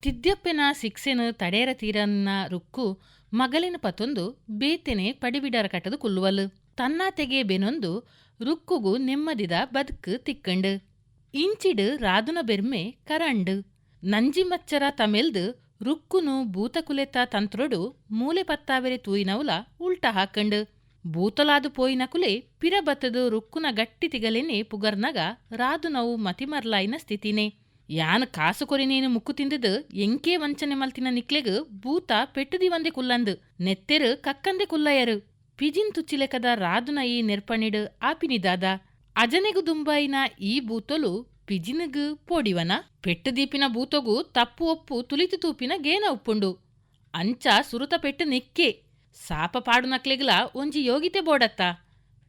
ತಿದ್ಯಪ್ಪೆನ ಸಿಕ್ಸೆನ್ ತಡೇರ ತೀರನ್ನ ರುಕ್ಕು ಮಗಲಿನ ಪತೊಂದು ಬೇತೆನೆ ಪಡಿಬಿಡರ ಕಟ್ಟದು ಕುಲ್ಲುವಲು ತನ್ನಾತೆಗೆ ಬೆನೊಂದು ರುಕ್ಕುಗು ನೆಮ್ಮದಿದ ಬದುಕು ತಿಕ್ಕಂಡು ಇಂಚಿಡು ರಾದುನ ಬೆರ್ಮೆ ಕರಂಡು ನಂಜಿ ಮಚ್ಚರ ತಮೆಲ್ದು ರುಕ್ಕುನು ಬೂತಕುಲೆತ ತಂತ್ರೊಡು ಮೂಲೆ ಪತ್ತಾವೆರೆ ತೂಯಿನವುಲ ಉಲ್ಟ ಹಾಕಂಡು ಬೂತಲಾದು ಪೋಯಿನಕುಲೆ ಪಿರಬತ್ತದು ರುಕ್ಕುನ ಗಟ್ಟಿ ತಿಗಲೆನೆ ಪುಗರ್ನಗ ರಾದುನವು ಮತಿಮರ್ಲಾಯಿನ ಸ್ಥಿತಿನೇ ಯಾನ್ ಕಾಸು ಕೊರಿನೇನು ಮುಕ್ಕು ತಿಂದದು ಎಂಕೇ ವಂಚನೆ ಮಲ್ತಿನ ನಿಕ್ಲೆಗ್ ಬೂತ ಪೆಟ್ಟುದಿ ಒಂದೆ ಕುಲ್ಲಂದು ನೆತ್ತೆರು ಕಕ್ಕಂದೆ ಕುಲ್ಲಯರು ಪಿಜಿನ್ ತುಚ್ಚಿಲೆಕದ ರಾದುನ ಈ ನೆರ್ಪಣಿಡು ಆಪಿನಿದಾದ ಅಜನೆಗು ದುಂಬಾಯಿನ ಈ ಬೂತೊಲು ಪಿಜಿನಿಗು ಪೋಡಿವನ ಪೆಟ್ಟುದೀಪಿನ ಬೂತೊಗು ತಪ್ಪು ಒಪ್ಪು ತುಲಿತು ತೂಪಿನ ಗೇನ ಉಪ್ಪುಂಡು ಅಂಚ ಸುರುತ ಪೆಟ್ಟು ನೆಕ್ಕೆ ಸಾಪ ಪಾಡು ನಕ್ಲೆಗ್ಲ ಒಂಜಿ ಯೋಗಿತೆ ಬೋಡತ್ತ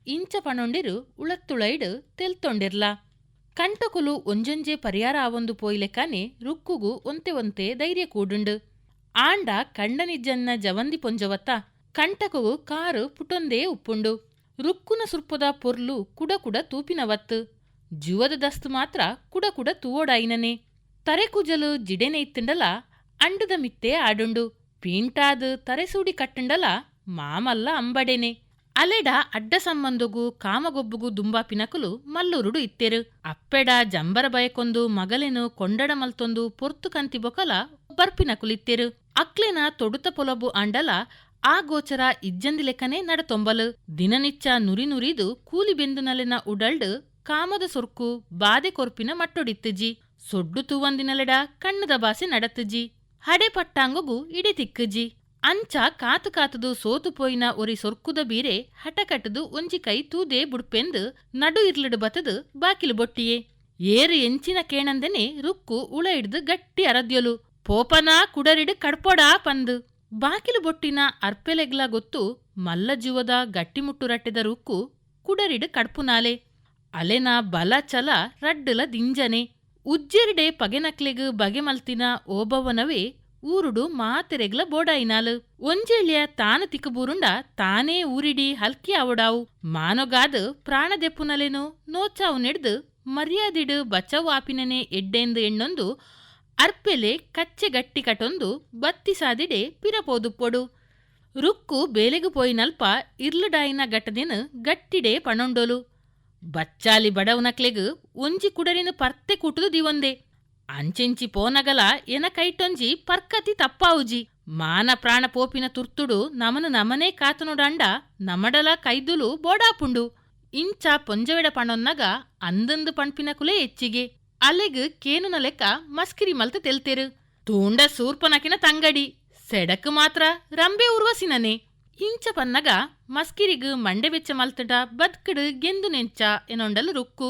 ಇಂಚ ಪಣೊಂಡಿರು ಉಳತ್ತುಳೈಡು ತೆಲ್ತೊಂಡಿರ್ಲ ಕಂಟಕುಲು ಒಂಜೊಂಜೆ ಪರಿಹಾರ ಆವೊಂದು ಪೋಯ್ಲೆಕಾನೆ ರುಕ್ಕುಗು ಒಂತೆ ಒಂತೆ ಧೈರ್ಯ ಕೂಡುಂಡು ಆಂಡ ಕಂಡನಿಜ್ಜನ್ನ ಜವಂದಿ ಪೊಂಜವತ್ತ ಕಂಟಕುಗು ಕಾರು ಪುಟೊಂದೇ ಉಪ್ಪುಂಡು ರುಕ್ಕುನ ಸುರ್ಪುದ ಪೊರ್ಲು ಕುಡ ತೂಪಿನವತ್ತು ಜುವದ ದಸ್ತು ಮಾತ್ರ ಕುಡ ತೂವೋಡಾಯಿನನೆ ತರೆಕುಜಲು ಜಿಡೆನೆ ಇತ್ತುಂಡಲ ಅಂಡುದ ಮಿತ್ತೇ ಆಡುಂಡು ಪೀಂಟಾದು ತರೆಸೂಡಿ ಕಟ್ಟುಂಡಲ ಮಾಮಲ್ಲ ಅಂಬಡೆನೆ ಅಲೆಡ ಅಡ್ಡ ಸಂಬಂಧಗೂ ಕಾಮಗೊಬ್ಬುಗೂ ದುಂಬಾ ಪಿನಕುಲು ಮಲ್ಲೂರುಡು ಇತ್ತೆರು ಅಪ್ಪೆಡ ಜಂಬರ ಬಯಕೊಂದು ಮಗಲೆನು ಕೊಂಡಡ ಮಲ್ತೊಂದು ಪೊರ್ತು ಕಂತಿ ಬೊಕಲ ಬರ್ಪಿನಕುಲಿತ್ತೆರು ಅಕ್ಲೆನ ತೊಡುತ ಪೊಲಬು ಆಂಡಲ ಆ ಗೋಚರ ಇಜ್ಜಂದಿ ಲೆಕ್ಕನೆ ನಡತೊಂಬಲು ದಿನನಿಚ್ಚ ನುರಿದು ಕೂಲಿ ಬೆಂದುನಲೆನ ಉಡಲ್ಡು ಕಾಮದ ಸೊರ್ಕು ಬಾದೆ ಕೊರ್ಪಿನ ಮಟ್ಟೊಡಿತ್ತುಜಿ ಸೊಡ್ಡು ತೂವಂದಿನಲೆಡ ಕಣ್ಣದ ಬಾಸೆ ನಡತುಜಿ ಹಡೆ ಪಟ್ಟಾಂಗೊಗು ಇಡೆ ತಿಕ್ಕುಜಿ ಅಂಚ ಕಾತುದು ಸೋತು ಪೋಯಿನ ಒರಿ ಸೊರ್ಕುದ ಬೀರೆ ಹಟಕಟ್ಟದು ಒಂಜಿ ಕೈ ತೂದೇ ಬುಡ್ಪೆಂದು ನಡು ಇರ್ಲಿಡು ಬತದು ಬಾಕಿಲು ಬೊಟ್ಟಿಯೇ ಏರು ಎಂಚಿನ ಕೇಣಂದೆನೆ ರುಕ್ಕು ಉಳ ಹಿಡ್ದು ಗಟ್ಟಿ ಅರದ್ಯೊಲು ಪೋಪನಾ ಕುಡರಿಡು ಕಡ್ಪೊಡಾ ಪಂದು ಬಾಕಿಲು ಬೊಟ್ಟಿನ ಅರ್ಪೆಲೆಗ್ಲ ಗೊತ್ತು ಮಲ್ಲ ಜುವದ ಗಟ್ಟಿಮುಟ್ಟು ರಟ್ಟೆದ ರುಕ್ಕು ಕುಡರಿಡು ಕಡ್ಪುನಾಲೆ ಅಲೆನ ಬಲ ಚಲ ರಡ್ಡುಲ ದಿಂಜನೆ ಉಜ್ಜೆರಿಡೆ ಪಗೆನಕ್ಲೆಗ್ ಬಗೆ ಮಲ್ತಿನ ಓಬವ್ವನವೇ ಊರುಡು ಮಾತೆರೆಗ್ಲ ಬೋಡಾಯಿನಾಲು ಒಂಜೆಳ್ಯ ತಾನು ತಿಕ್ಕಬೂರುಂಡ ತಾನೇ ಊರಿಡಿ ಹಲ್ಕಿ ಅವಡಾವು ಮಾನೊಗಾದು ಪ್ರಾಣದೆಪ್ಪುನಲೆನು ನೋಚಾವು ನೆಡ್ದು ಮರ್ಯಾದಿಡು ಬಚವು ಆಪಿನನೆ ಎಡ್ಡೆಂದು ಎಣ್ಣೊಂದು ಅರ್ಪೆಲೆ ಕಚ್ಚೆ ಗಟ್ಟಿ ಕಟೊಂದು ಬತ್ತಿಸಾದಿಡೆ ಪಿರಪೋದುಪ್ಪೊಡು ರುಕ್ಕು ಬೇಲೆಗು ಪೋಯಿನಲ್ಪ ಇರ್ಲುಡಾಯಿನ ಗಟದಿನ ಗಟ್ಟಿಡೆ ಪಣೊಂಡೊಲು ಬಚ್ಚಾಲಿ ಬಡವನಕ್ಲೆಗ್ ಒಂಜಿ ಕುಡರಿನ ಪರ್ತೆ ಕುಟುದು ದಿವೊಂದೆ ಅಂಚೆಂಚಿ ಪೋನಗಲ ಎನ ಕೈಟೊಂಜಿ ಪರ್ಕತಿ ತಪ್ಪಾವುಜಿ ಮಾನ ಪ್ರಾಣ ಪೋಪಿನ ತುರ್ತುಡು ನಮನೇ ಕಾತನೊಡಂಡ ನಮಡಲ ಕೈದುಲು ಬೋಡಾಪುಂಡು ಇಂಚ ಪೊಂಜವೆಡ ಪಣೊನ್ನಗ ಅಂದಂದು ಪಣ್ಪಿನಕುಲೆ ಹೆಚ್ಚಿಗೆ ಅಲೆಗ್ ಕೇನುನ ಲೆಕ್ಕ ಮಸ್ಕಿರಿ ಮಲ್ತ ತೆಲ್ತೆರು ತೂಂಡ ಸೂರ್ಪನಕಿನ ತಂಗಡಿ ಸೆಡಕ್ ಮಾತ್ರ ರಂಬೆ ಉರ್ವಸಿನನೆ ಇಂಚ ಪನ್ನಗ ಮಸ್ಕಿರಿಗ್ ಮಂಡೆ ಬೆಚ್ಚ ಮಲ್ತಡ ಬದ್ಕಡು ಗೆಂದು ನೆಂಚ ಎನೊಂಡಲು ರುಕ್ಕು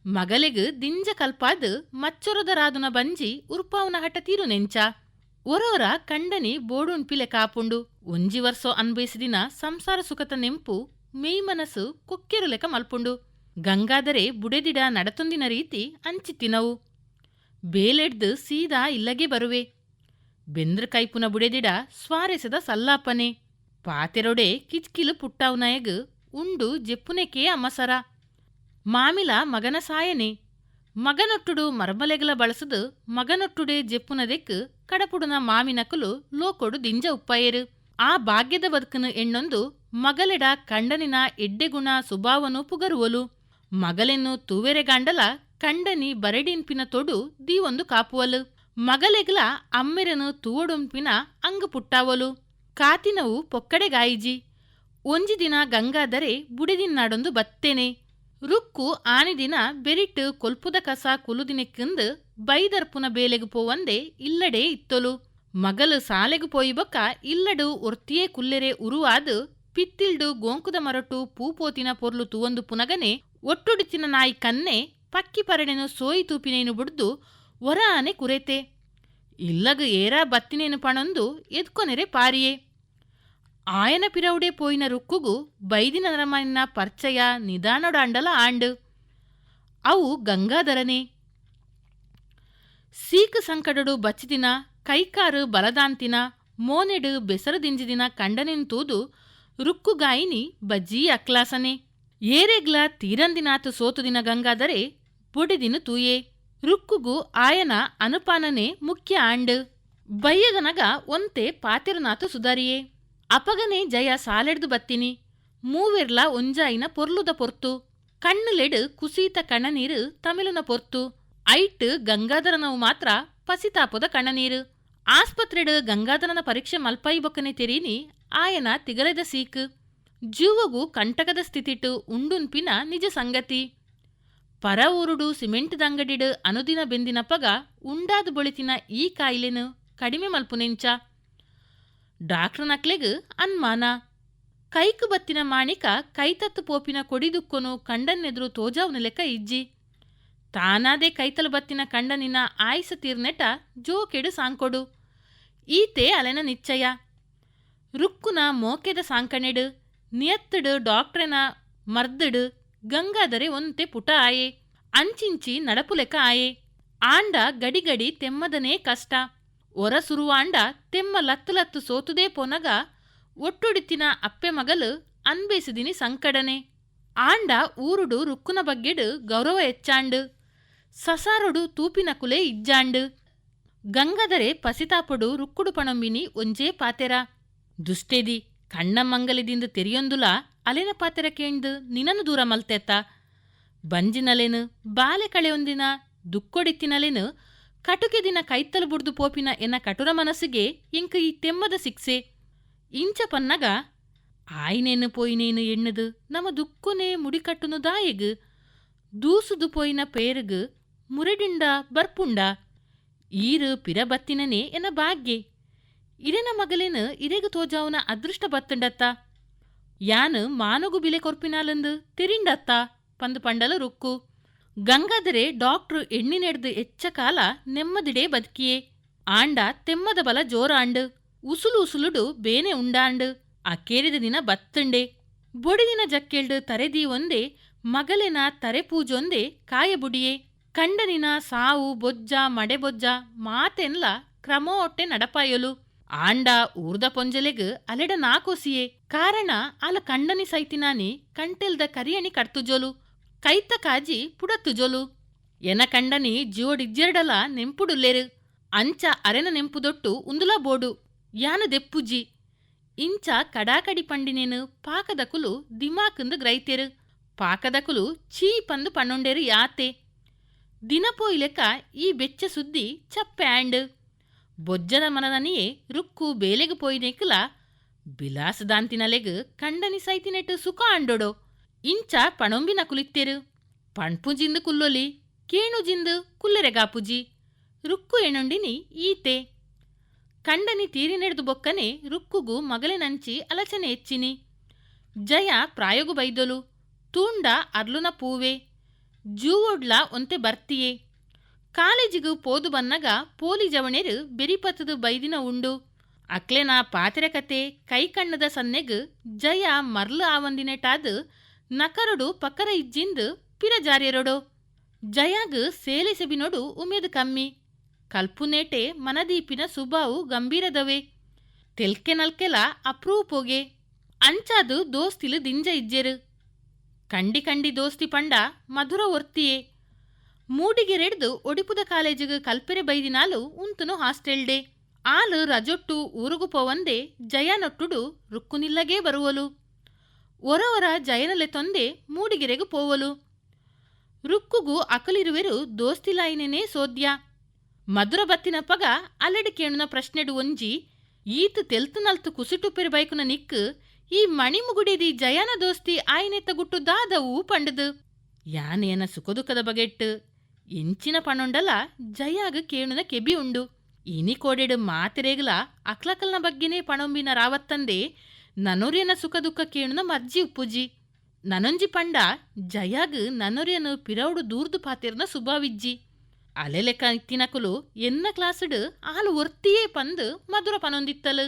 ಮಗಲೆಗ್ ದಿಂಜ ಕಲ್ಪಾದ್ ಮಚ್ಚೊರದ ರಾದುನ ಬಂಜಿ ಉರ್ಪಾವುನ ಹಠ ತೀರು ನೆಂಚ ಒರೋರ ಕಂಡನಿ ಬೋಡುಣ್ಪಿಲೆ ಕಾಪುಂಡು ಒಂಜಿ ವರ್ಸೋ ಅನ್ಬಯಸಿದಿನ ಸಂಸಾರ ಸುಖತ ನೆಂಪು ಮೇಯ್ ಮನಸ್ಸು ಕೊಕ್ಕೆರು ಲೆಕ್ಕ ಮಲ್ಪುಂಡು ಗಂಗಾದರೆ ಬುಡೆದಿಡ ನಡತೊಂದಿನ ರೀತಿ ಅಂಚಿತ್ತಿನವು ಬೇಲೆಡ್ದು ಸೀದಾ ಇಲ್ಲಗೆ ಬರುವೆ ಬೆಂದ್ರ ಕೈಪುನ ಬುಡೆದಿಡ ಸ್ವಾರೆಸದ ಸಲ್ಲಾಪನೆ ಪಾತೆರೊಡೆ ಕಿಚ್ಕಿಲು ಪುಟ್ಟಾವುನಯಗ್ ಉಂಡು ಜೆಪ್ಪುನೆಕೇ ಅಮ್ಮಸರ ಮಾಮಿಲ ಮಗನ ಸಾಯನೆ ಮಗನೊಟ್ಟುಡು ಮರಬಲೆಗಲ ಬಳಸದು ಮಗನೊಟ್ಟುಡೆ ಜೆಪ್ಪುನದೆಕ್ ಕಡಪುಡುನ ಮಾಮಿನಕುಲು ಲೋಕೊಡು ದಿಂಜ ಉಪ್ಪಯರು ಆ ಭಾಗ್ಯದ ಬದುಕನು ಎಣ್ಣೊಂದು ಮಗಲೆಡ ಕಂಡನಿನ ಎಡ್ಡೆಗುಣ ಸುಭಾವನು ಪುಗರುವಲು ಮಗಲೆನ್ನು ತೂವೆರೆಗಾಂಡಲ ಕಂಡನಿ ಬರೆಡಿನ್ಪಿನ ತೊಡು ದೀವೊಂದು ಕಾಪುವಲು ಮಗಲೆಗ್ಲ ಅಮ್ಮೆರನು ತೂವಡುಂಪಿನ ಅಂಗು ಪುಟ್ಟಾವಲು ಕಾತಿನವು ಪೊಕ್ಕಡೆಗಾಯಿಜಿ ಒಂಜಿ ದಿನ ಗಂಗಾದರೆ ಬುಡಿದಿನ್ನಾಡೊಂದು ಬತ್ತೇನೆ ರುಕ್ಕು ಆನಿದಿನ ಬೆರಿಟ್ಟು ಕೊಲ್ಪುದ ಕಸ ಕುಲುದಿನೆಕ್ಕಂದು ಬೈದರ್ಪುನ ಬೇಲೆಗು ಪೋವಂದೆ ಇಲ್ಲಡೆ ಇತ್ತೊಲು ಮಗಲು ಸಾಲೆಗು ಪೋಯಿ ಬೊಕ್ಕ ಇಲ್ಲಡು ಒರ್ತಿಯೇ ಕುಲ್ಲೆರೆ ಉರುವಾದು ಪಿತ್ತಿಲ್ಡು ಗೋಂಕುದ ಮರಟು ಪೂಪೋತಿನ ಪೊರ್ಲು ತೂವೊಂದು ಪುನಗನೆ ಒಟ್ಟುಡಿತಿನ ನಾಯಿ ಕನ್ನೆ ಪಕ್ಕಿ ಪರಡೆನು ಸೋಯಿ ತೂಪಿನೇನು ಬುಡ್ದು ಒರ ಆನೆ ಕುರೆತೆ ಇಲ್ಲಗು ಏರಾ ಬತ್ತಿನೇನು ಪಣೊಂದು ಎದ್ಕೊನೆರೆ ಪಾರಿಯೇ ಆಯನ ಪಿರವುಡೆ ಪೋಯಿನ ರುಕ್ಕುಗು ಬೈದಿನ ನರಮನ್ನ ಪರ್ಚಯ ನಿಧಾನೊಡಾಂಡಲ ಆಂಡು ಅವು ಗಂಗಾಧರನೇ ಸೀಕ್ ಸಂಕಡಡು ಬಚ್ಚಿದಿನ ಕೈಕಾರು ಬಲದಾಂತಿನ ಮೋನೆಡು ಬೆಸರು ದಿಂಜಿದಿನ ಕಂಡನಿನ್ ತೂದು ರುಕ್ಕುಗಾಯಿನಿ ಬಜ್ಜಿ ಅಕ್ಲಾಸನೆ ಏರೆಗ್ಲ ತೀರಂದಿನಾತು ಸೋತುದಿನ ಗಂಗಾದರೆ ಬುಡಿದಿನ ತೂಯೇ ರುಕ್ಕುಗು ಆಯನ ಅನುಪಾನನೆ ಮುಖ್ಯ ಆಂಡು ಬಯ್ಯಗನಗ ಒಂತೆ ಪಾತಿರನಾತು ಸುಧಾರಿಯೇ ಅಪಗನೆ ಜಯ ಸಾಲೆಡ್ದು ಬತ್ತಿನಿ ಮೂವೆರ್ಲ ಒಂಜಾಯಿನ ಪೊರ್ಲುದ ಪೊರ್ತು ಕಣ್ಣುಲೆಡ್ ಕುಸೀತ ಕಣ್ಣನೀರು ತಮಿಳುನ ಪೊರ್ತು ಐಟ್ ಗಂಗಾಧರನವು ಮಾತ್ರ ಪಸಿತಾಪುದ ಕಣ್ಣನೀರು ಆಸ್ಪತ್ರೆಡ್ ಗಂಗಾಧರನ ಪರೀಕ್ಷೆ ಮಲ್ಪಾಯಿ ಬೊಕ್ಕನೆ ತೆರೀನಿ ಆಯನ ತಿಗಲೆದ ಸೀಕ್ ಜೀವಗೂ ಕಂಟಕದ ಸ್ಥಿತಿಟು ಉಂಡುನ್ಪಿನ ನಿಜ ಸಂಗತಿ ಪರ ಊರುಡು ಸಿಮೆಂಟ್ ದಂಗಡಿಡ್ ಅನುದಿನ ಬೆಂದಿನಪ್ಪಗ ಉಂಡಾದ ಬೊಳಿತಿನ ಈ ಕಾಯಿಲೆನು ಕಡಿಮೆ ಮಲ್ಪುನೆಂಚ ಡಾಕ್ಟರ್ ನಕ್ಲೆಗ್ ಅನ್ಮಾನ ಕೈಕು ಬತ್ತಿನ ಮಾಣಿಕ ಕೈತತ್ತು ಪೋಪಿನ ಕೊಡಿದುಕ್ಕೊನು ಕಂಡನ್ನೆದುರು ತೋಜಾವ್ನ ಲೆಕ್ಕ ಇಜ್ಜಿ ತಾನಾದೇ ಕೈತಲು ಬತ್ತಿನ ಕಂಡನಿನ ಆಯ್ಸ ತೀರ್ನೆಟ ಜೋಕೆಡು ಸಾಂಕೊಡು ಈತೆ ಅಲೆನ ನಿಶ್ಚಯ ರುಕ್ಕುನ ಮೋಕೆದ ಸಾಂಕಣೆಡು ನಿಯತ್ತಡು ಡಾಕ್ಟ್ರೆನ ಮರ್ದಡು ಗಂಗಾದರೆ ಒಂತೆ ಪುಟ ಆಯೆ ಅಂಚಿಂಚಿ ನಡಪು ಲೆಕ್ಕ ಆಯೆ ಆಂಡ ಗಡಿಗಡಿ ತೆಮ್ಮದನೇ ಕಷ್ಟ ಒರಸುರುವಾಂಡ ತೆಮ್ಮ ಲತ್ತು ಲತ್ತು ಸೋತುದೇ ಪೊನಗ ಒಟ್ಟೊಡಿತಿನ ಅಪ್ಪೆ ಮಗಲು ಅನ್ಬೇಸಿದಿನಿ ಸಂಕಡನೆ ಆಂಡ ಊರುಡು ರುಕ್ಕುನ ಬಗ್ಗೆಡು ಗೌರವ ಹೆಚ್ಚಾಂಡು ಸಸಾರೊಡು ತೂಪಿನ ಕುಲೆ ಇಜ್ಜಾಂಡು ಗಂಗಾದರೆ ಪಸಿತಾಪೊಡು ರುಕ್ಕುಡು ಪಣೊಂಬಿನಿ ಒಂಜೇ ಪಾತೆರ ದುಷ್ಟೇದಿ ಕಣ್ಣ ಮಂಗಲಿದಿಂದ ತೆರಿಯೊಂದುಲ ಅಲೆನ ಪಾತೆರ ಕೇಂದು ನಿನನು ದೂರ ಮಲ್ತೆತ್ತ ಬಂಜಿನಲೆನು ಬಾಲೆ ಕಳೆಯೊಂದಿನ ದುಕ್ಕೊಡಿತ್ತಿನಲೆನು ಕಟುಕೆ ದಿನ ಕೈತ್ತಲು ಬುಡ್ದು ಪೋಪಿನ ಎನ್ನ ಕಟುರ ಮನಸ್ಸಿಗೆ ಇಂಕ ಈ ತೆಮ್ಮದ ಸಿಕ್ಸೆ ಇಂಚ ಪನ್ನಗ ಆಯ್ನೇನು ಪೋಯಿನೇನು ಎಣ್ಣದು ನಮ್ಮ ದುಕ್ಕುನೇ ಮುಡಿಕಟ್ಟುನು ದಾಯೆಗ್ ದೂಸುದು ಪೋಯಿನ ಪೇರುಗು ಮುರೆಡಿಂಡ ಬರ್ಪುಂಡ ಈರು ಪಿರ ಬತ್ತಿನನೇ ಎನ್ನ ಭಾಗ್ಯೆ ಇರೆನ ಮಗಲೇನು ಇರೆಗು ತೋಜಾವುನ ಅದೃಷ್ಟ ಬತ್ತುಂಡತ್ತ ಯಾನು ಮಾನುಗು ಬಿಲೆ ಕೊರ್ಪಿನಾಲಂದು ತಿರಿಂಡತ್ತ ಪಂದು ಪಂಡಲ ರುಕ್ಕು ಗಂಗಾದರೆ ಡಾಕ್ಟ್ರು ಎಣ್ಣಿನೆಡ್ದು ಎಚ್ಚ ಕಾಲ ನೆಮ್ಮದಿಡೇ ಬದುಕಿಯೇ ಆಂಡ ತೆಮ್ಮದ ಬಲ ಜೋರಾಂಡು ಉಸುಲು ಉಸುಲುಡು ಬೇನೆ ಉಂಡಾಂಡು ಅಕ್ಕೇರಿದ ದಿನ ಬತ್ತುಂಡೆ ಬೊಡಿದಿನ ಜಕ್ಕೆಲ್ಡು ತರೆದಿ ಒಂದೇ ಮಗಲಿನ ತರೆ ಪೂಜೊಂದೇ ಕಾಯಬುಡಿಯೇ ಕಂಡನಿನ ಸಾವು ಬೊಜ್ಜ ಮಡೆಬೊಜ್ಜ ಮಾತೆನ್ಲ ಕ್ರಮೋ ಒಟ್ಟೆ ನಡಪಾಯೊಲು ಆಂಡ ಊರ್ದ ಪೊಂಜಲೆಗ್ ಅಲೆಡ ನಾಕೋಸಿಯೇ ಕಾರಣ ಅಲ ಕಂಡನಿ ಸೈತಿನಾನಿ ಕಂಟೆಲ್ದ ಕರಿಯಣಿ ಕಡ್ತುಜೋಲು ಕೈತ ಕಾಜಿ ಪುಡತ್ತುಜೋಲು ಎನ ಕಂಡನಿ ಜೋಡಿಜ್ಜೆರಡಲ ನೆಂಪುಡುಲ್ಲೆರು ಅಂಚ ಅರೆನ ನೆಂಪುದೊಟ್ಟು ಉಂದುಲ ಬೋಡು ಯಾನು ದೆಪ್ಪುಜಿ ಇಂಚ ಕಡಾಕಡಿ ಪಂಡಿನೇನು ಪಾಕದಕುಲು ದಿಮಾಕಂದು ಗ್ರೈತೆರು ಪಾಕದಕುಲು ಚೀ ಪಂದು ಪಣ್ಣೊಂಡೆರು ಯಾತೆ ದಿನಪೋಯ್ಲೆಕ್ಕ ಈ ಬೆಚ್ಚ ಸುದ್ದಿ ಚಪ್ಪೆ ಆಂಡ್ ಬೊಜ್ಜದ ಮನದನಿಯೇ ರುಕ್ಕು ಬೇಲೆಗು ಪೋಯ್ನೆಕ್ಲ ಬಿಲಾಸದಾಂತಿನಲೆಗ್ ಕಂಡನಿ ಸೈತಿನೆಟ್ಟು ಸುಖ ಅಂಡೊಡೋ ಇಂಚ ಪಣೊಂಬಿನ ಕುಲಿತ್ತೆರು ಪಣ್ಪುಜಿಂದು ಕುಲ್ಲೊಲಿ ಕೇಣುಜಿಂದು ಕುಲ್ಲೆರೆಗಾಪುಜಿ ರುಕ್ಕು ಎಣೊಂಡಿನಿ ಈತೆ ಕಂಡನಿ ತೀರಿನೆಡ್ದು ಬೊಕ್ಕನೆ ರುಕ್ಕುಗು ಮಗಲಿನಂಚಿ ಅಲಚನೆ ಹೆಚ್ಚಿನಿ ಜಯ ಪ್ರಾಯೋಗು ಬೈದೊಲು ತೂಂಡ ಅರ್ಲುನ ಪೂವೆ ಜೂವೊಡ್ಲ ಒಂತೆ ಬರ್ತಿಯೇ ಕಾಲೇಜಿಗು ಪೋದು ಬನ್ನಗ ಪೋಲಿ ಜವಣೆರು ಬೆರಿಪತ್ತದು ಬೈದಿನ ಉಂಡು ಅಕ್ಲೆನ ಪಾತೆರ ಕತೆ ಕೈ ಕಣ್ಣದ ಸನ್ನೆಗ್ ಜಯ ಮರ್ಲು ಆವಂದಿನೆಟಾದು ನಕರೊಡು ಪಕ್ಕರ ಇಜ್ಜಿಂದು ಪಿರ ಜಾರ್ಯರೊಡು ಜಯಾಗ್ ಸೇಲೆ ಸೆಬಿನೊಡು ಉಮೇದು ಕಮ್ಮಿ ಕಲ್ಪುನೇಟೆ ಮನದೀಪಿನ ಸುಬಾವು ಗಂಭೀರದವೆ ತೆಲ್ಕೆ ನಲ್ಕೆಲ ಅಪ್ರೂಪೋಗೆ ಅಂಚಾದು ದೋಸ್ತಿಲು ದಿಂಜ ಇಜ್ಜೆರು ಕಂಡಿ ಕಂಡಿ ದೋಸ್ತಿ ಪಂಡ ಮಧುರ ಒರ್ತಿಯೇ ಮೂಡಿಗೆರೆಡ್ದು ಒಡಿಪುದ ಕಾಲೇಜಿಗೆ ಕಲ್ಪೆರೆ ಬೈದಿನಾಲು ಉಂತುನು ಹಾಸ್ಟೆಲ್ಡೆ ಆಲು ರಜೊಟ್ಟು ಊರುಗು ಪೋವಂದೆ ಜಯನೊಟ್ಟುಡು ರುಕ್ಕುನಿಲ್ಲಗೇ ಬರುವಲು ಒರವರ ಜಯನಲೆ ತೊಂದೆ ಮೂಡಿಗೆರೆಗು ಪೋವಲು ರುಕ್ಕುಗು ಅಕಲಿರುವೆರು ದೋಸ್ತಿಲಾಯಿನೇನೇ ಸೋದ್ಯ ಮಧುರ ಬತ್ತಿನಪ್ಪಗ ಅಲ್ಲೆಡು ಕೇಣುನ ಪ್ರಶ್ನೆಡು ಒಂಜಿ ಈತು ತೆಲ್ತು ನಲ್ತು ಕುಸಿಟು ಪೆರುಬೈಕುನ ನಿಕ್ಕು ಈ ಮಣಿಮುಗುಡಿದಿ ಜಯನ ದೋಸ್ತಿ ಆಯ್ನೆತ್ತ ಗುಟ್ಟು ದಾದವು ಪಂಡದು ಯಾನೇನ ಸುಖದುಃಖದ ಬಗೆಟ್ಟು ಎಂಚಿನ ಪಣೊಂಡಲ ಜಯಾಗ ಕೇಣುನ ಕೆಬಿ ಉಂಡು ಇನಿ ಕೋಡೆಡು ಮಾತೆರೇಗಲ ಅಕ್ಲಕಲ್ನ ಬಗ್ಗೆನೇ ಪಣೊಂಬಿನ ರಾವತ್ತಂದೆ ನನೊರಿಯನ ಸುಖ ದುಃಖ ಕೇಣುನ ಮರ್ಜಿ ಉಪ್ಪುಜಿ ನನೊಂಜಿ ಪಂಡ ಜಯಾಗ್ ನನೊರಿಯನು ಪಿರೌಡು ದೂರ್ದು ಪಾತೆರ್ನ ಸುಭಾವಿಜ್ಜಿ ಅಲೆಲೆಕ್ಕ ಇತ್ತಿನಕುಲು ಎನ್ನ ಕ್ಲಾಸುಡು ಆಲು ಒರ್ತಿಯೇ ಪಂದು ಮಧುರ ಪನೊಂದಿತ್ತಲು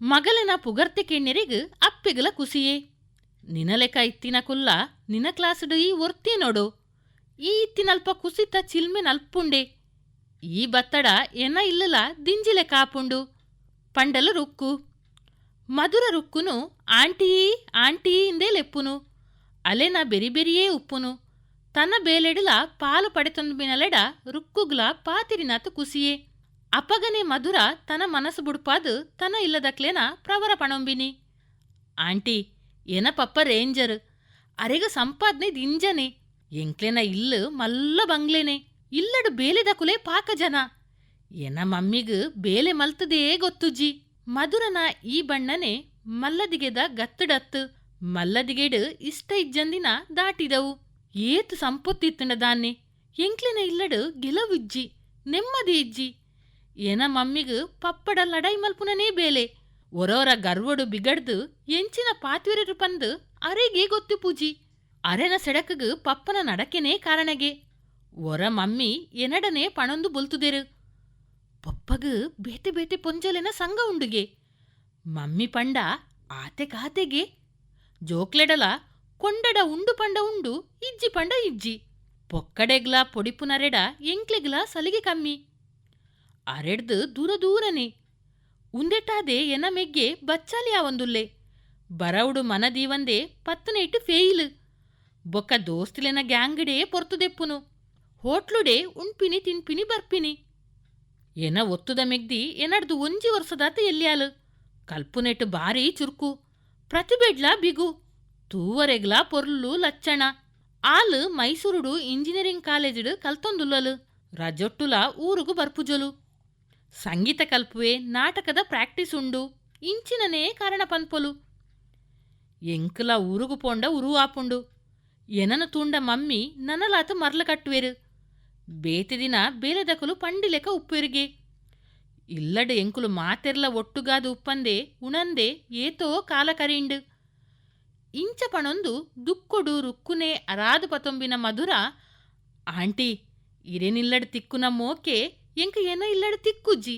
ಮಗಲಿನ ಪುಗರ್ತೆ ಕೆಣ್ಣೆರಿಗ್ ಅಪ್ಪೆಗಲ ಕುಸಿಯೇ ನಿನಲೆಕ್ಕ ಇತ್ತಿನಕುಲ್ಲ ನಿನ ಕ್ಲಾಸುಡು ಈ ಒರ್ತಿ ನೋಡು ಈ ಇತ್ತಿನಲ್ಪ ಕುಸಿತ ಚಿಲ್ಮೆ ನಲ್ಪುಂಡೆ ಈ ಬತ್ತಡ ಎನ್ನ ಇಲ್ಲಲ ದಿಂಜಿಲೆ ಕಾಪುಂಡು ಪಂಡಲು ರುಕ್ಕು ಮಧುರ ರುಕ್ಕುನು ಆಂಟೀ ಆಂಟೀ ಇಂದೇ ಲೆಪ್ಪುನು ಅಲೆನ ಬೆರಿಬೆರಿಯೇ ಉಪ್ಪುನು ತನ್ನ ಬೇಲೆಡಲ ಪಾಲು ಪಡೆತೊಂದುಬಿನಲೆಡ ರುಕ್ಕುಗ್ಲ ಪಾತಿರಿನಾತು ಕುಸಿಯೇ ಅಪಗನೆ ಮಧುರ ತನ ಮನಸ್ಸು ಬುಡ್ಪಾದು ತನ ಇಲ್ಲದಕ್ಲೇನ ಪ್ರವರ ಪಣೊಂಬಿನಿ. ಆಂಟಿ ಏನ ಪಪ್ಪ ರೇಂಜರ್ ಅರೆಗ ಸಂಪಾದನೆ ದಿಂಜನೆ ಎಂಕ್ಲೆನ ಇಲ್ಲು ಮಲ್ಲ ಬಂಗ್ಲೇನೆ ಇಲ್ಲಡು ಬೇಲೆದ ಕುಲೆ ಪಾಕ ಜನ ಎನ ಮಮ್ಮಿಗ್ ಬೇಲೆ ಮಲ್ತದೇ ಗೊತ್ತುಜ್ಜಿ. ಮಧುರನ ಈ ಬಣ್ಣನೆ ಮಲ್ಲದಿಗೆದ ಗತ್ತಡತ್ತು ಮಲ್ಲದಿಗೆಡು ಇಷ್ಟ ಇಜ್ಜಂದಿನ ದಾಟಿದವು. ಏತು ಸಂಪೊತ್ತಿತ್ತಂಡ ದಾನ್ನೆ ಎಂಕ್ಲೆನ ಇಲ್ಲಡು ಗೆಲವುಜ್ಜಿ ನೆಮ್ಮದಿ ಇಜ್ಜಿ. ಎನ ಮಮ್ಮಿಗ್ ಪಪ್ಪಡ ಲಡೈ ಮಲ್ಪುನನೇ ಬೇಲೆ ಒರೋರ ಗರ್ವಡು ಬಿಗಡ್ದು ಎಂಚಿನ ಪಾತ್ವಿರರು ಪಂದು ಅರೆಗೆ ಗೊತ್ತು ಪೂಜಿ. ಅರೆನ ಸೆಡಕಗ್ ಪಪ್ಪನ ನಡಕೆನೇ ಕಾರಣಗೆ ಒರ ಮಮ್ಮಿ ಎನಡನೆ ಪಣೊಂದು ಬೊಲ್ತುದೆರು. ಪಪ್ಪಗ್ ಬೇತೆ ಬೇತೆ ಪೊಂಜಲೆನ ಸಂಗ ಉಂಡುಗೆ ಮಮ್ಮಿ ಪಂಡ ಆತೆ ಕಾತೆಗೆ ಜೋಕ್ಲೆಡಲ ಕೊಂಡಡ ಉಂಡು ಪಂಡ ಉಂಡು ಇಜ್ಜಿ ಪಂಡ ಇಜ್ಜಿ. ಪೊಕ್ಕಡೆಗ್ಲ ಪೊಡಿಪುನರೆಡ ಎಂಕ್ಲೆಗ್ಲ ಸಲಿಗೆ ಕಮ್ಮಿ ಅರೆಡ್ದು ದೂರ ದೂರನೆ ಉಂದೆಟ್ಟಾದೆ ಎನ ಮೆಗ್ಗೆ ಬಚ್ಚಾಲಿಯ ಒಂದುಲ್ಲೆ ಬರವುಡು ಮನದೀವಂದೆ ಪತ್ತನೇಟು ಫೇಯಿಲು ಬೊಕ್ಕ ದೋಸ್ತಿಲೆನ ಗ್ಯಾಂಗಡೇ ಪೊರ್ತುದೆಪ್ಪುನು ಹೋಟ್ಲುಡೆ ಉಣ್ಪಿನಿ ತಿನ್ಪಿನಿ ಬರ್ಪಿನಿ ಎನ ಒತ್ತುದ ಮೆಗ್ದಿ ಎನಡ್ದು ಒಂಜಿ ವರ್ಷದಾತ ಎಲ್ಲಿಯಾಲು ಕಲ್ಪುನೆಟ್ಟು ಬಾರಿ ಚುರ್ಕು ಪ್ರತಿಬೆಡ್ಲ ಬಿಗು ತೂವರೆಗ್ಲ ಪೊರ್ಲು ಲಚ್ಚಣ ಆಲು ಮೈಸೂರುಡು ಇಂಜಿನಿಯರಿಂಗ್ ಕಾಲೇಜುಡು ಕಲ್ತೊಂದುಲ್ಲಲು ರಜೊಟ್ಟುಲ ಊರುಗು ಬರ್ಪುಜೊಲು ಸಂಗೀತ ಕಲ್ಪುವೆ ನಾಟಕದ ಪ್ರಾಕ್ಟೀಸ್ ಉಂಡು ಇಂಚಿನನೇ ಕಾರಣ ಪನ್ಪೊಲು ಎಂಕುಲ ಊರುಗು ಪೋಂಡ ಉರುವಾಪುಂಡು ಎನನು ತೂಂಡ ಮಮ್ಮಿ ನನಲಾತ ಮರ್ಲ ಕಟ್ಟುವೆರು ಬೇತೆ ದಿನ ಬೇಲೆದಕಲು ಪಂಡಿಲೆಕ ಉಪ್ಪೆರಿಗೆ ಇಲ್ಲಡು ಎಂಕುಲು ಮಾತೆರ್ಲ ಒಟ್ಟುಗಾದ ಉಪ್ಪಂದೆ ಉಣಂದೆ ಏತೋ ಕಾಲ ಕರಿಂಡು ಇಂಚ ಪಣೊಂದು ದುಕ್ಕೊಡು ರುಕ್ಕುನೆ ಅರಾದು ಪತೊಂಬಿನ ಮಧುರ ಆಂಟಿ ಇರೇನಿಲ್ಲಡು ತಿಕ್ಕುನ ಮೋಕೆ ಎಂಕ ಏನ ಇಲ್ಲಡು ತಿಕ್ಕುಜ್ಜಿ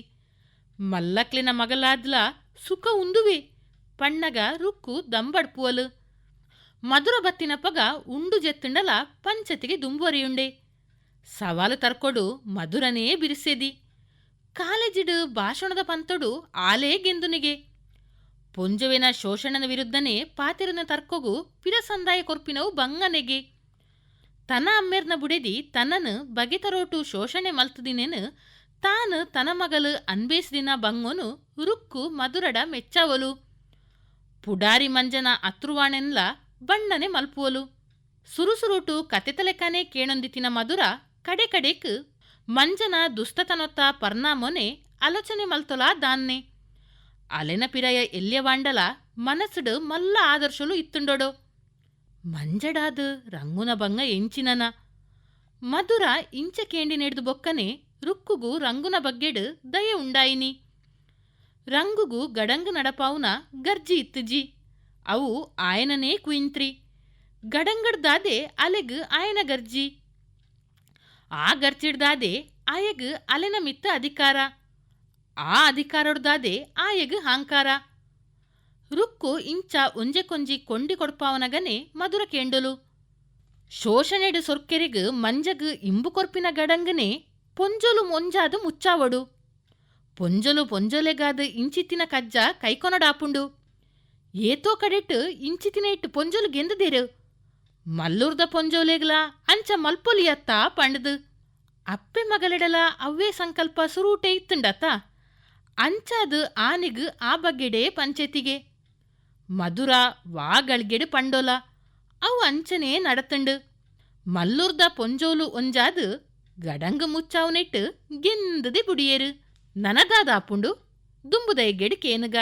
ಮಲ್ಲಕ್ಲಿನ ಮಗಲಾದ್ಲ ಸುಖ ಉಂದುವೆ ಪಣ್ಣಗ ರುಕ್ಕು ದಂಬಡ್ಪುವಲು ಮಧುರ ಬತ್ತಿನ ಪಗ ಉಂಡು ಜೆತ್ತುಂಡಲ ಪಂಚತಿಗೆ ದುಂಬುವರಿಯುಂಡೆ ಸವಾಲು ತರ್ಕೊಡು ಮಧುರನೇ ಬಿರಿಸೆದಿ ಕಾಲೇಜಿಡು ಭಾಷಣದ ಪಂತೊಡು ಆಲೇ ಗೆಂದುನಿಗೆ ಪೊಂಜವೆನ ಶೋಷಣನ ವಿರುದ್ಧನೇ ಪಾತಿರನ ತರ್ಕೊಗು ಪಿರಸಂದಾಯ ಕೊರ್ಪಿನವು ಬಂಗನೆಗೆ ತನ ಅಮ್ಮೆರ್ನ ಬುಡೆದಿ ತನ್ನನು ಬಗೆತರೋಟು ಶೋಷಣೆ ಮಲ್ತದಿನೇನು ತಾನು ತನ ಮಗಲು ಅನ್ಬೇಸ್ದಿನ ಬಂಗೋನು ರುಕ್ಕು ಮಧುರಡ ಮೆಚ್ಚಾವಲು ಪುಡಾರಿ ಮಂಜನ ಅತ್ರುವಾಣೆನ್ಲ ಬಣ್ಣನೆ ಮಲ್ಪುವಲು ಸುರುಸುರುಟು ಕತೆತಲೆಕನೆ ಕೇಣೊಂದಿತಿನ ಮಧುರ ಕಡೆ ಕಡೆಕ್ ಮಂಜನ ದುಷ್ಟತನೊತ್ತ ಪರ್ನಾಮೊನೆ ಆಲೋಚನೆ ಮಲ್ತೊಲಾ ದಾನ್ನೆ ಅಲೆನ ಪಿರಯ ಎಲ್ಯವಾಂಡಲ ಮನಸ್ಸುಡು ಮಲ್ಲ ಆದರ್ಶಲು ಇತ್ತುಂಡೊಡೊ ಮಂಜಡಾದು ರಂಗುನ ಬಂಗ ಎಂಚಿನನ ಮಧುರ ಇಂಚ ಕೇಂಡಿ ನೆಡ್ದು ಬೊಕ್ಕನೆ ರುಕ್ಕುಗು ರಂಗುನ ಬಗ್ಗೆಡು ದಯೆ ಉಂಡಾಯಿನಿ. ರಂಗುಗು ಗಡಂಗು ನಡಪಾವುನ ಗರ್ಜಿ ಇತ್ತುಜಿ ಅವು ಆಯನನೇ ಕುಯಿಂತ್ರಿ ಗಡಂಗಡ್ದಾದೆ ಅಲೆಗ್ ಆಯನ ಗರ್ಜಿ ಆ ಗರ್ಜಿಡ್ದಾದೆ ಆಯಗ್ ಅಲೆನ ಮಿತ್ತ ಅಧಿಕಾರ ಆ ಅಧಿಕಾರೊಡ್ದಾದೆ ಆಯಗ್ ಹಾಂಕಾರ ರುಕ್ಕು ಇಂಚ ಒಂಜೆ ಕೊಂಜಿ ಕೊಂಡಿ ಕೊಡ್ಪಾವನಗನೆ ಮಧುರ ಕೇಂಡಲು ಶೋಷಣೆಡು ಸೊರ್ಕೆರೆಗ್ ಮಂಜಗ್ ಇಂಬು ಕೊರ್ಪಿನ ಗಡಂಗನೆ ಪೊಂಜೊಲು ಮೊಂಜಾದು ಮುಚ್ಚಾವಡು ಪೊಂಜೊಲು ಪೊಂಜೊಲೆಗಾದ ಇಂಚಿತ್ತಿನ ಕಜ್ಜ ಕೈಕೊನಡಾಪುಂಡು ಏತೋ ಕಡೆಟ್ಟು ಇಂಚಿತಿನ ಇಟ್ಟು ಪೊಂಜೊಲು ಗೆಂದದೇರು ಮಲ್ಲೂರ್ದ ಪೊಂಜೋಲೆಗ್ಲ ಅಂಚ ಮಲ್ಪೊಲಿಯತ್ತ ಪಂಡದು ಅಪ್ಪೆ ಮಗಲೆಡಲ ಅವ್ವೇ ಸಂಕಲ್ಪ ಸುರೂಟೆ ಇತ್ತುಂಡತ ಅಂಚಾದು ಆನಿಗ್ ಆ ಬಗ್ಗೆಡೆ ಪಂಚಾಯತಿಗೆ ಮಧುರ ವಾಗಳ್ಗೆಡು ಪಂಡೋಲ ಅವು ಅಂಚನೇ ನಡತಂಡು ಮಲ್ಲೂರ್ದ ಪೊಂಜೋಲು ಒಂಜಾದು ಗಡಂಗು ಮುಚ್ಚಾವುನೆಟ್ಟು ಗೆಂದದೆ ಬುಡಿಯೇರು ನನದಾದಾಪುಂಡು ದುಂಬುದೈಗೆಡು ಕೇನುಗ.